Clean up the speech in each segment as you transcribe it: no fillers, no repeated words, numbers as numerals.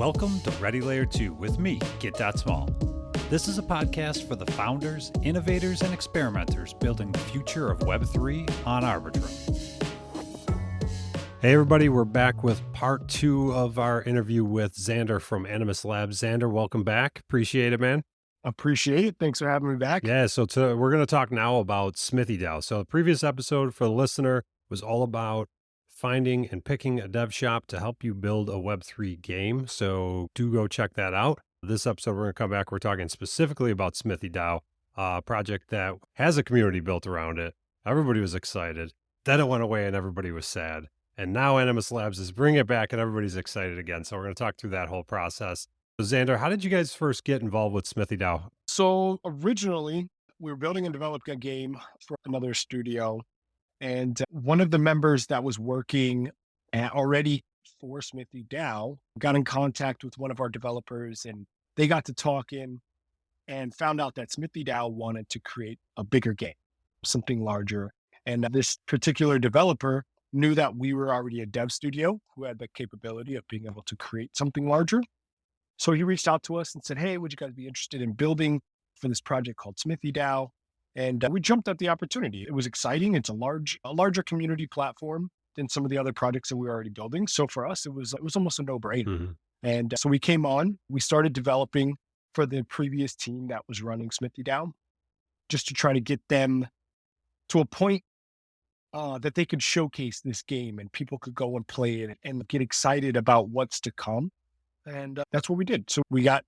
Welcome to Ready Layer 2 with me, Get.Small. This is a podcast for the founders, innovators, and experimenters building the future of Web3 on Arbitrum. Hey everybody, we're back with part 2 of our interview with Zander from Animus Labs. Zander, welcome back. Appreciate it, man. Appreciate it. Thanks for having me back. Yeah, so we're going to talk now about SmithyDAO. So the previous episode for the listener was all about finding and picking a dev shop to help you build a Web3 game. So do go check that out. This episode, we're going to come back. We're talking specifically about SmithyDAO, a project that has a community built around it. Everybody was excited. Then it went away and everybody was sad. And now Animus Labs is bringing it back and everybody's excited again. So we're going to talk through that whole process. So Zander, how did you guys first get involved with SmithyDAO? So originally, we were building and developing a game for another studio. And one of the members that was working already for SmithyDAO got in contact with one of our developers, and they got to talking and found out that SmithyDAO wanted to create a bigger game, something larger. And this particular developer knew that we were already a dev studio who had the capability of being able to create something larger. So he reached out to us and said, hey, would you guys be interested in building for this project called SmithyDAO? And we jumped at the opportunity. It was exciting. It's a larger community platform than some of the other projects that we were already building. So for us, it was almost a no-brainer. Mm-hmm. And so we came on, we started developing for the previous team that was running SmithyDAO, just to try to get them to a point that they could showcase this game and people could go and play it and get excited about what's to come. And that's what we did. So we hit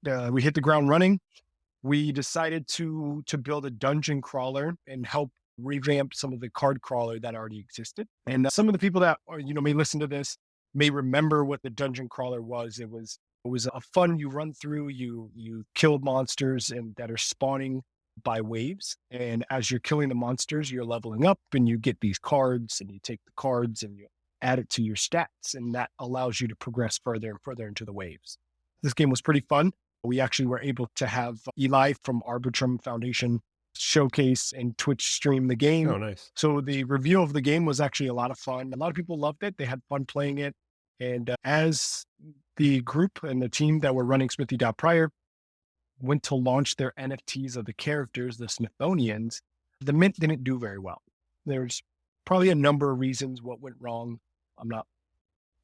the ground running. We decided to build a dungeon crawler and help revamp some of the card crawler that already existed. And some of the people that may listen to this may remember what the dungeon crawler was. It was a fun. You run through, you kill monsters and that are spawning by waves. And as you're killing the monsters, you're leveling up and you get these cards, and you take the cards and you add it to your stats, and that allows you to progress further and further into the waves. This game was pretty fun. We actually were able to have Eli from Arbitrum Foundation showcase and Twitch stream the game. Oh, nice. So the review of the game was actually a lot of fun. A lot of people loved it. They had fun playing it. And as the group and the team that were running SmithyDAO prior went to launch their NFTs of the characters, the Smithsonians, the mint didn't do very well. There's probably a number of reasons what went wrong. I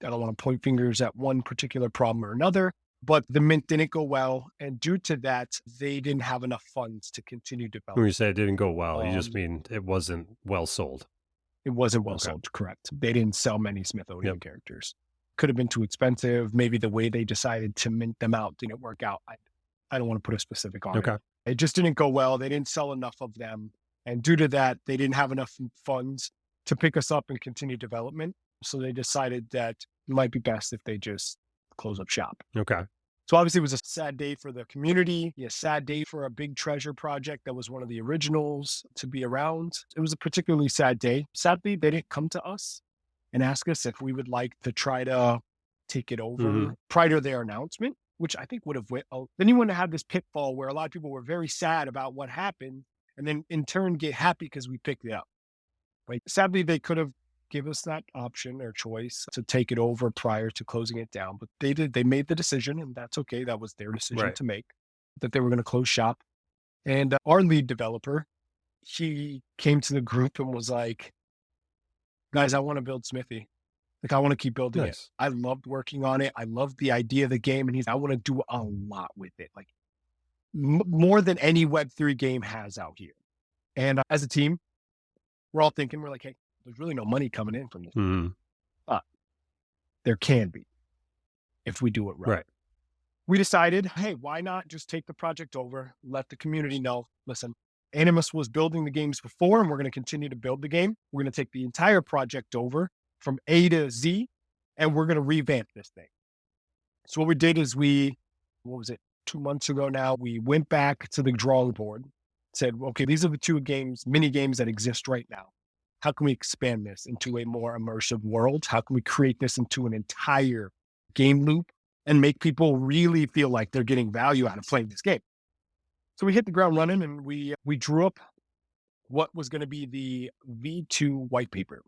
don't want to point fingers at one particular problem or another, but the mint didn't go well. And due to that, they didn't have enough funds to continue developing. When you say it didn't go well, you just mean it wasn't well sold. It wasn't well sold, correct. They didn't sell many Smithsonian characters. Could have been too expensive. Maybe the way they decided to mint them out didn't work out. I don't want to put a specific on it. It just didn't go well. They didn't sell enough of them. And due to that, they didn't have enough funds to pick us up and continue development. So they decided that it might be best if they just close up shop. Okay. So obviously it was a sad day for the community, a sad day for a big treasure project that was one of the originals to be around. It was a particularly sad day. Sadly, they didn't come to us and ask us if we would like to try to take it over prior to their announcement, which I think would have then you wouldn't have had this pitfall where a lot of people were very sad about what happened and then in turn get happy because we picked it up. Right? Sadly, they could have give us that option or choice to take it over prior to closing it down. But they made the decision, and that's okay. That was their decision to make, that they were going to close shop. And our lead developer, he came to the group and was like, guys, I want to build Smithy. Like, I want to keep building it. I loved working on it. I loved the idea of the game. And I want to do a lot with it. Like more than any Web3 game has out here. And as a team, we're all thinking, we're like, hey, there's really no money coming in from this. But there can be if we do it right. We decided, hey, why not just take the project over, let the community know, listen, Animus was building the games before, and we're going to continue to build the game. We're going to take the entire project over from A to Z, and we're going to revamp this thing. So what we did is 2 months ago now, we went back to the drawing board, said, okay, these are the 2 mini games that exist right now. How can we expand this into a more immersive world? How can we create this into an entire game loop and make people really feel like they're getting value out of playing this game? So we hit the ground running, and we drew up what was going to be the V2 white paper.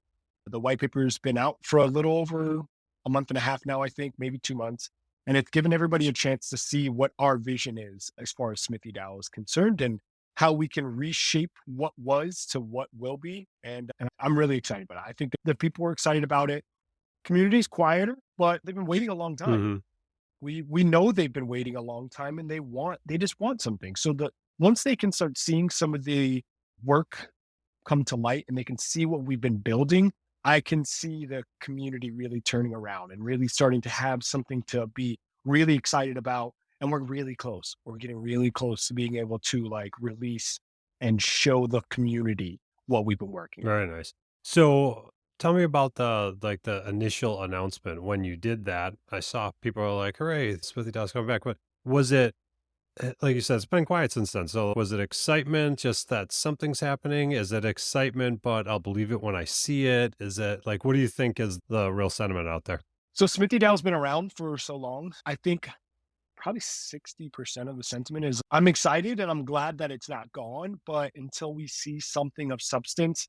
The white paper has been out for a little over a month and a half now, I think, maybe 2 months. And it's given everybody a chance to see what our vision is as far as SmithyDAO is concerned and how we can reshape what was to what will be. And I'm really excited about it. I think that people are excited about it. Community's quieter, but they've been waiting a long time. Hmm. We know they've been waiting a long time and they just want something. So once they can start seeing some of the work come to light and they can see what we've been building, I can see the community really turning around and really starting to have something to be really excited about. And we're really close. We're getting really close to being able to like release and show the community what we've been working on. Very nice. So tell me about the initial announcement when you did that. I saw people are like, "Hooray, SmithyDAO's coming back!" But was it like you said? It's been quiet since then. So was it excitement, just that something's happening? Is it excitement, but I'll believe it when I see it? Is it like what do you think is the real sentiment out there? So SmithyDAO's been around for so long. I think probably 60% of the sentiment is I'm excited and I'm glad that it's not gone. But until we see something of substance,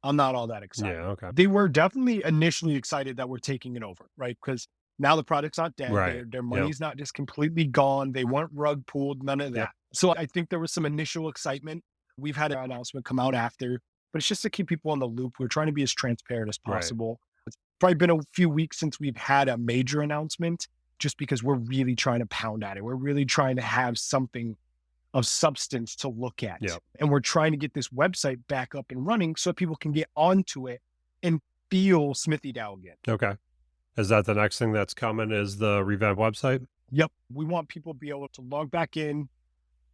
I'm not all that excited. Yeah. Okay. They were definitely initially excited that we're taking it over, right? Because now the product's not dead. Right. Their Yep. money's not just completely gone. They weren't rug pulled, none of that. Yep. So I think there was some initial excitement. We've had an announcement come out after, but it's just to keep people on the loop. We're trying to be as transparent as Right. possible. It's probably been a few weeks since we've had a major announcement, just because we're really trying to pound at it. We're really trying to have something of substance to look at. Yep. And we're trying to get this website back up and running so people can get onto it and feel SmithyDAO again. Okay. Is that the next thing that's coming? Is the revamped website? Yep. We want people to be able to log back in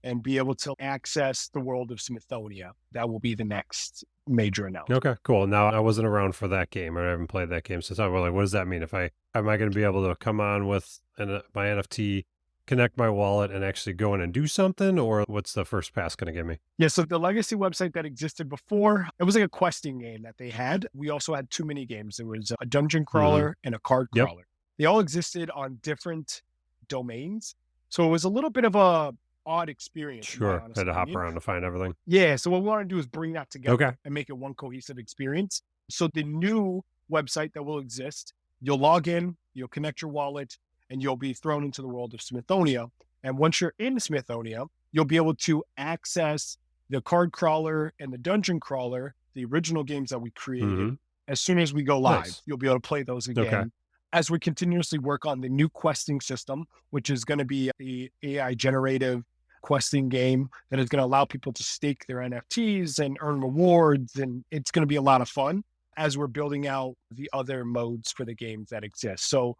and be able to access the world of Smithonia. That will be the next major announcement. Okay, cool. Now I wasn't around for that game, or I haven't played that game since I was like, what does that mean? Am I going to be able to come on with my NFT, connect my wallet, and actually go in and do something, or what's the first pass going to give me? Yeah, so the legacy website that existed before, it was like a questing game that they had. We also had two mini games. There was a dungeon crawler and a card Yep. crawler. They all existed on different domains. So it was a little bit of a odd experience. in my Sure, honest had to hop opinion. around to find everything. Yeah, so what we want to do is bring that together Okay, and make it one cohesive experience. So the new website that will exist, you'll log in, you'll connect your wallet, and you'll be thrown into the world of Smithonia. And once you're in Smithonia, you'll be able to access the card crawler and the dungeon crawler, the original games that we created. Mhm. As soon as we go live, Nice. you'll be able to play those again. Okay. As we continuously work on the new questing system, which is going to be the AI generative questing game that is going to allow people to stake their NFTs and earn rewards. And it's going to be a lot of fun as we're building out the other modes for the games that exist. So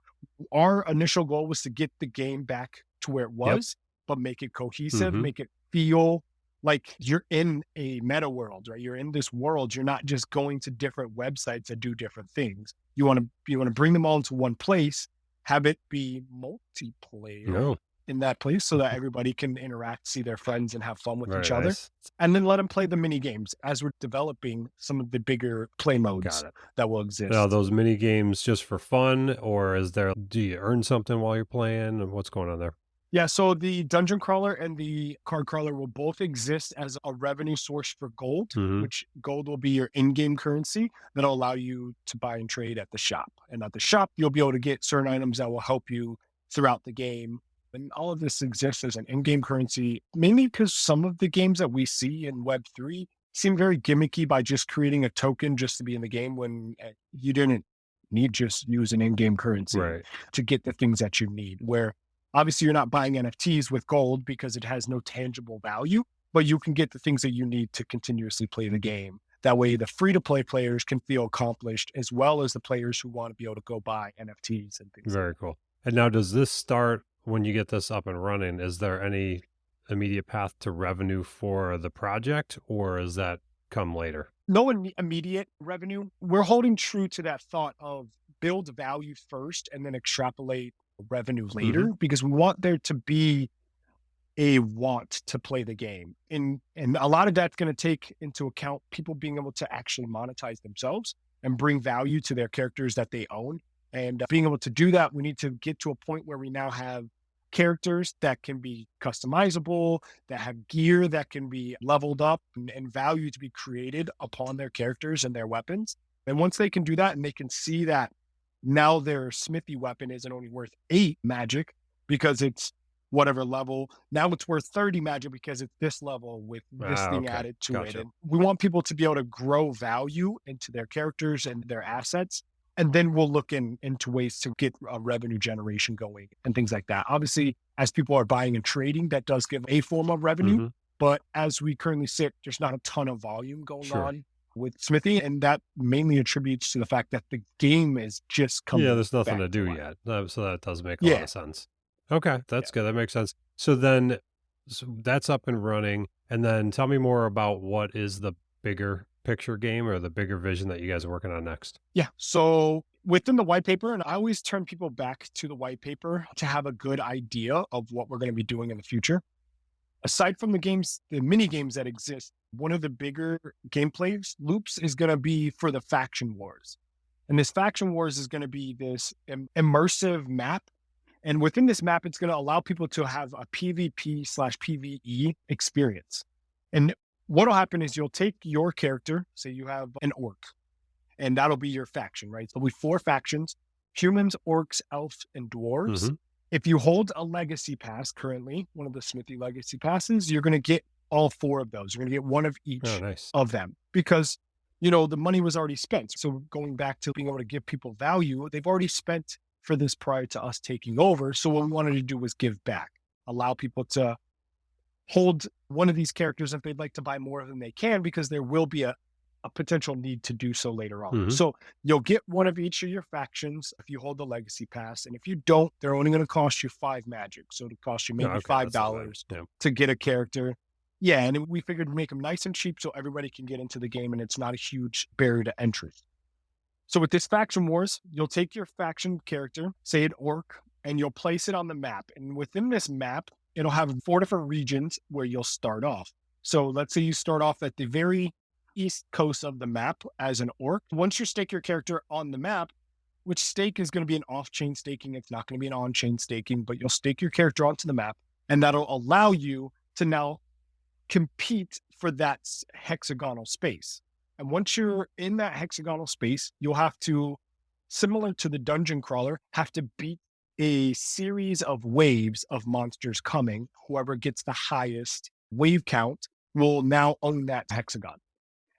our initial goal was to get the game back to where it was, but make it cohesive, Mhm. make it feel like you're in a meta world, right? You're in this world. You're not just going to different websites that do different things. You want to bring them all into one place, have it be multiplayer No, in that place so that everybody can interact, see their friends, and have fun with very each other. nice. And then let them play the mini games as we're developing some of the bigger play modes Got it. that will exist. Now, those mini games just for fun, or do you earn something while you're playing? And what's going on there? Yeah, so the dungeon crawler and the card crawler will both exist as a revenue source for gold, Mhm. which gold will be your in-game currency that'll allow you to buy and trade at the shop. And at the shop, you'll be able to get certain items that will help you throughout the game. And all of this exists as an in-game currency, mainly because some of the games that we see in Web3 seem very gimmicky by just creating a token just to be in the game when you didn't need just use an in-game currency Right. to get the things that you need, where obviously you're not buying NFTs with gold because it has no tangible value, but you can get the things that you need to continuously play the game. That way the free-to-play players can feel accomplished as well as the players who want to be able to go buy NFTs and things. Very cool. And now, does this start when you get this up and running? Is there any immediate path to revenue for the project, or is that come later? No immediate revenue. We're holding true to that thought of build value first and then extrapolate revenue later, because we want there to be a want to play the game. And a lot of that's going to take into account people being able to actually monetize themselves and bring value to their characters that they own. And being able to do that, we need to get to a point where we now have characters that can be customizable, that have gear that can be leveled up and value to be created upon their characters and their weapons. And once they can do that and they can see that now their smithy weapon isn't only worth 8 magic because it's whatever level. Now it's worth 30 magic because it's this level with this thing Okay. added to it. Gotcha. And we want people to be able to grow value into their characters and their assets. And then we'll look into ways to get a revenue generation going and things like that. Obviously, as people are buying and trading, that does give a form of revenue. Mhm. But as we currently sit, there's not a ton of volume going Sure. on with Smithy. And that mainly attributes to the fact that the game is just coming. Yeah, there's nothing back to do life. yet. So that does make a lot Yeah. of sense. Okay, that's good. That makes sense. So then, that's up and running. And then tell me more about what is the bigger picture game or the bigger vision that you guys are working on next. Yeah. So within the white paper, and I always turn people back to the white paper to have a good idea of what we're going to be doing in the future. Aside from the games, the mini games that exist, one of the bigger gameplay loops is going to be for the faction wars. And this faction wars is going to be this immersive map. And within this map, it's going to allow people to have a PvP/PvE experience. And what will happen is you'll take your character, say you have an orc, and that'll be your faction, right? So we 4 factions: humans, orcs, elves, and dwarves. Mhm. If you hold a legacy pass currently, one of the Smithy legacy passes, you're going to get all 4 of those. You're going to get one of each Oh, nice. of them because, the money was already spent. So going back to being able to give people value, they've already spent for this prior to us taking over. So what we wanted to do was give back, allow people to hold one of these characters if they'd like to buy more of them, they can, because there will be a potential need to do so later on. Mhm. So you'll get one of each of your factions if you hold the legacy pass. And if you don't, they're only going to cost you 5 magic. So it'll cost you maybe Okay, $5 that's not bad. Yeah. to get a character. Yeah. And we figured to make them nice and cheap so everybody can get into the game and it's not a huge barrier to entry. So with this faction wars, you'll take your faction character, say an orc, and you'll place it on the map. And within this map, it'll have 4 different regions where you'll start off. So let's say you start off at the very east coast of the map as an orc. Once you stake your character on the map, which stake is going to be an off-chain staking, it's not going to be an on-chain staking, but you'll stake your character onto the map, and that'll allow you to now compete for that hexagonal space. And once you're in that hexagonal space, you'll have to, similar to the dungeon crawler, have to beat a series of waves of monsters coming. Whoever gets the highest wave count will now own that hexagon.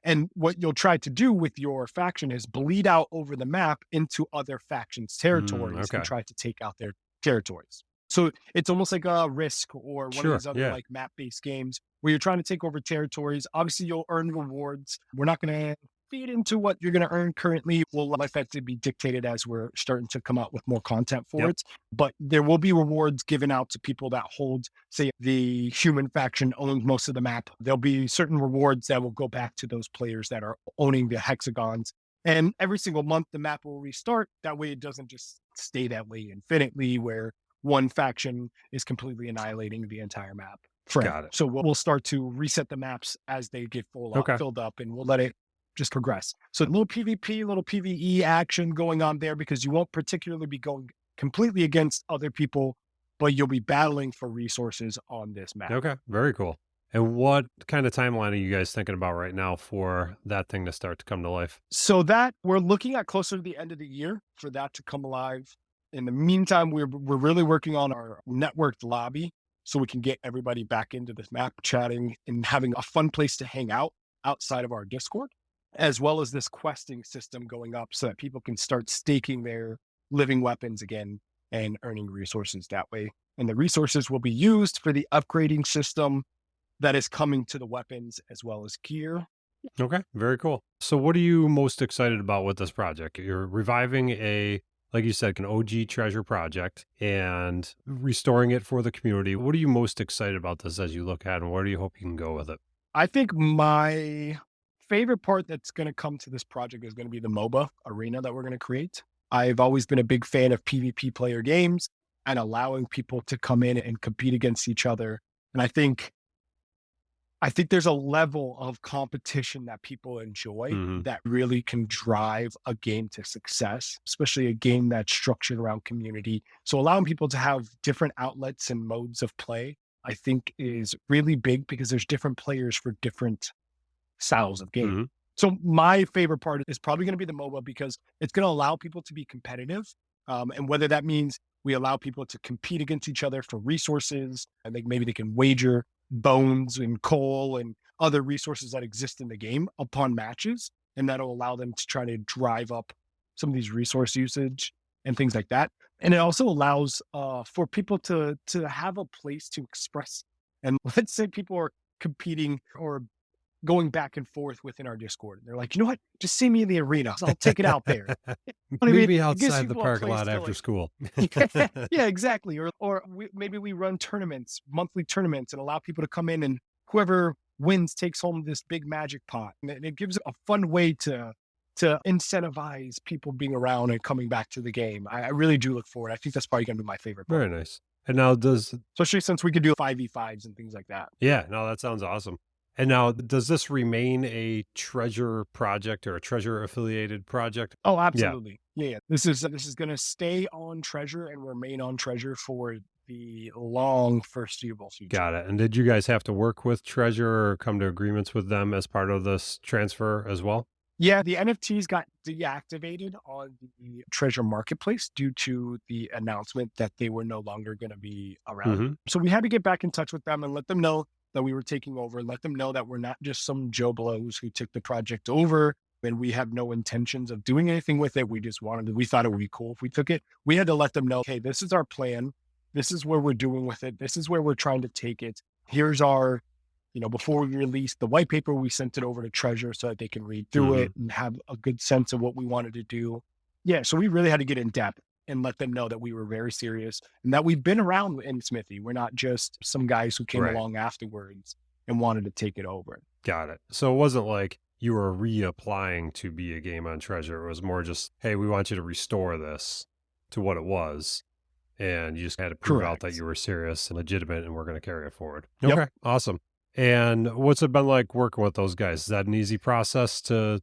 And what you'll try to do with your faction is bleed out over the map into other factions' territories okay. and try to take out their territories. So it's almost like a Risk or one Sure, of these other yeah. like map-based games where you're trying to take over territories. Obviously, you'll earn rewards. We're not going to feed into what you're going to earn currently. We'll let that to be dictated as we're starting to come out with more content for Yep. it. But there will be rewards given out to people that hold, say, the human faction owns most of the map. There'll be certain rewards that will go back to those players that are owning the hexagons. And every single month, the map will restart. That way, it doesn't just stay that way infinitely, where one faction is completely annihilating the entire map. Got it. So we'll start to reset the maps as they get Okay. filled up, and we'll let it just progress. So a little PvP, little PvE action going on there, because you won't particularly be going completely against other people, but you'll be battling for resources on this map. Okay, very cool. And what kind of timeline are you guys thinking about right now for that thing to start to come to life? So that we're looking at closer to the end of the year for that to come alive. In the meantime, we're really working on our networked lobby so we can get everybody back into this map, chatting and having a fun place to hang out outside of our Discord, as well as this questing system going up so that people can start staking their living weapons again and earning resources that way. And the resources will be used for the upgrading system that is coming to the weapons as well as gear. Okay, very cool. So what are you most excited about with this project? You're reviving like you said, an OG treasure project and restoring it for the community. What are you most excited about this as you look at, and where do you hope you can go with it? I think my favorite part that's going to come to this project is going to be the MOBA arena that we're going to create. I've always been a big fan of PvP player games and allowing people to come in and compete against each other. And I think there's a level of competition that people enjoy that really can drive a game to success, especially a game that's structured around community. So allowing people to have different outlets and modes of play, I think, is really big, because there's different players for different styles of game. So my favorite part is probably going to be the MOBA because it's going to allow people to be competitive. And whether that means we allow people to compete against each other for resources, I think maybe they can wager bones and coal and other resources that exist in the game upon matches. And that'll allow them to try to drive up some of these resource usage and things like that. And it also allows for people to have a place to express. And let's say people are competing or going back and forth within our Discord. They're like, you know what? Just see me in the arena. I'll take it out there. I mean, Maybe it gives outside the people a parking place lot to after like, school. yeah, exactly. Or maybe we run tournaments, monthly tournaments, and allow people to come in and whoever wins takes home this big magic pot. And it gives a fun way to incentivize people being around and coming back to the game. I really do look forward. I think that's probably going to be my favorite part. Very nice. And now Especially since we could do 5v5s and things like that. yeah, no, that sounds awesome. And now, does this remain a treasure project or a treasure affiliated project? Oh, absolutely. Yeah. This is going to stay on Treasure and remain on Treasure for the long foreseeable future. Got it. And did you guys have to work with Treasure or come to agreements with them as part of this transfer as well? Yeah, the NFTs got deactivated on the Treasure Marketplace due to the announcement that they were no longer going to be around. So we had to get back in touch with them and let them know that we were taking over, let them know that we're not just some Joe Blows who took the project over and we have no intentions of doing anything with it. We just we thought it would be cool if we took it. We had to let them know, okay, this is our plan. This is where we're doing with it. This is where we're trying to take it. Here's our, before we released the white paper, we sent it over to Treasure so that they can read through it and have a good sense of what we wanted to do. Yeah, so we really had to get in depth and let them know that we were very serious and that we've been around in Smithy. We're not just some guys who came along afterwards and wanted to take it over. Got it. So it wasn't like you were reapplying to be a game on Treasure. It was more just, hey, we want you to restore this to what it was. And you just had to prove out that you were serious and legitimate and we're going to carry it forward. Yep. Okay, awesome. And what's it been like working with those guys? Is that an easy process to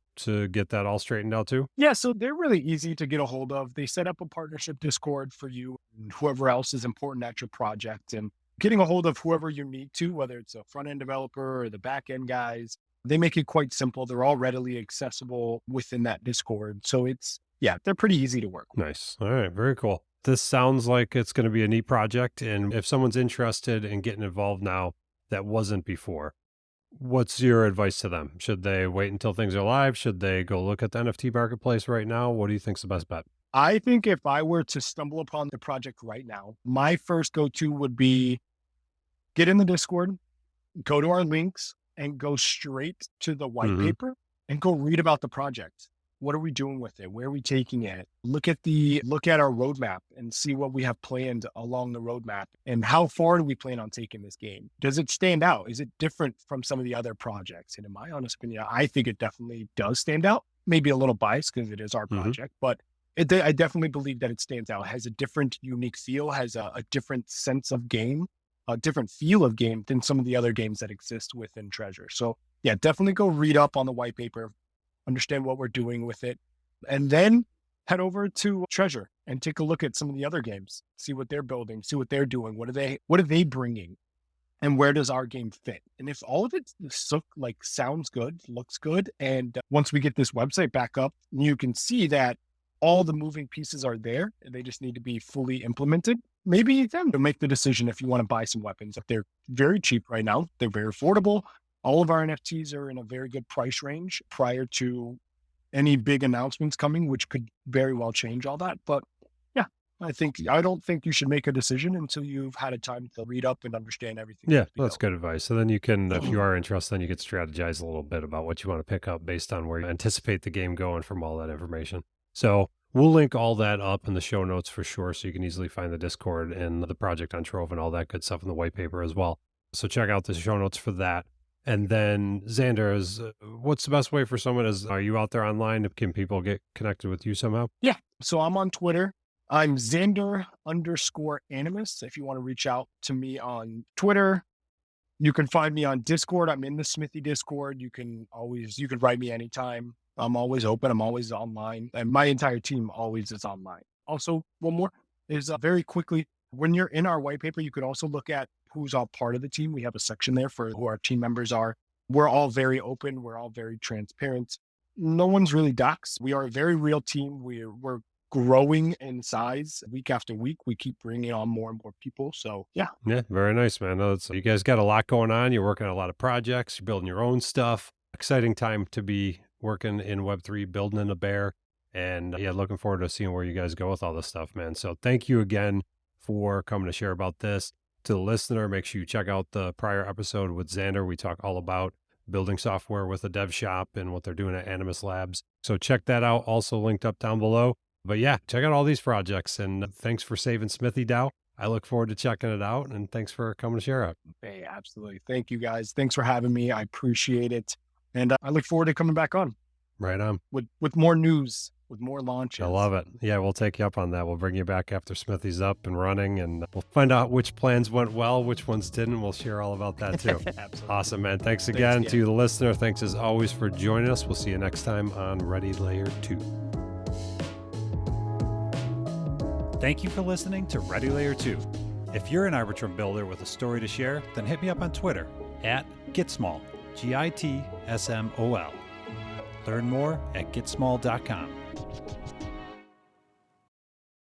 get that all straightened out too? Yeah, so they're really easy to get a hold of. They set up a partnership Discord for you and whoever else is important at your project. And getting a hold of whoever you need to, whether it's a front-end developer or the back-end guys, they make it quite simple. They're all readily accessible within that Discord. So they're pretty easy to work with. Nice. All right, very cool. This sounds like it's going to be a neat project. And if someone's interested in getting involved now, that wasn't before, what's your advice to them? Should they wait until things are live? Should they go look at the NFT marketplace right now? What do you think's the best bet? I think if I were to stumble upon the project right now, my first go-to would be get in the Discord, go to our links and go straight to the white paper and go read about the project. What are we doing with it? Where are we taking it? Look at our roadmap and see what we have planned along the roadmap and how far do we plan on taking this game? Does it stand out? Is it different from some of the other projects? And in my honest opinion, I think it definitely does stand out. Maybe a little biased because it is our project, but I definitely believe that it stands out. It has a different, unique feel, has a different sense of game, a different feel of game than some of the other games that exist within Treasure. So yeah, definitely go read up on the white paper, understand what we're doing with it, and then head over to Treasure and take a look at some of the other games, see what they're building, see what they're doing. What are they bringing? And where does our game fit? And if all of it sounds good, looks good, and once we get this website back up, you can see that all the moving pieces are there and they just need to be fully implemented. Maybe then to make the decision if you want to buy some weapons. If they're very cheap right now, they're very affordable. All of our NFTs are in a very good price range prior to any big announcements coming, which could very well change all that. But yeah, I don't think you should make a decision until you've had a time to read up and understand everything. Yeah, that's good advice. So then you can, if you are interested, then you can strategize a little bit about what you want to pick up based on where you anticipate the game going from all that information. So we'll link all that up in the show notes for sure. So you can easily find the Discord and the project on Trove and all that good stuff in the white paper as well. So check out the show notes for that. And then Zander, what's the best way for someone? Are you out there online? Can people get connected with you somehow? Yeah. So I'm on Twitter. I'm Zander_Animus. If you want to reach out to me on Twitter, you can find me on Discord. I'm in the Smithy Discord. You can write me anytime. I'm always open. I'm always online. And my entire team always is online. Also, one more is very quickly, when you're in our white paper, you could also look at who's all part of the team. We have a section there for who our team members are. We're all very open. We're all very transparent. No one's really docs. We are a very real team. We're growing in size week after week. We keep bringing on more and more people. So yeah. Yeah, very nice, man. You guys got a lot going on. You're working on a lot of projects. You're building your own stuff. Exciting time to be working in Web3, building in a bear. And yeah, looking forward to seeing where you guys go with all this stuff, man. So thank you again for coming to share about this. To the listener, make sure you check out the prior episode with Zander. We talk all about building software with a dev shop and what they're doing at Animus Labs. So check that out. Also linked up down below. But yeah, check out all these projects. And thanks for saving SmithyDAO. I look forward to checking it out. And thanks for coming to share it. Hey, absolutely. Thank you guys. Thanks for having me. I appreciate it. And I look forward to coming back on. Right on. With more news, with more launches. I love it. Yeah, we'll take you up on that. We'll bring you back after Smithy's up and running, and we'll find out which plans went well, which ones didn't. We'll share all about that too. Absolutely. Awesome, man. Thanks again to the listener. Thanks as always for joining us. We'll see you next time on Ready Layer 2. Thank you for listening to Ready Layer 2. If you're an Arbitrum builder with a story to share, then hit me up on Twitter at GitSmall, GITSMOL. Learn more at gitsmall.com.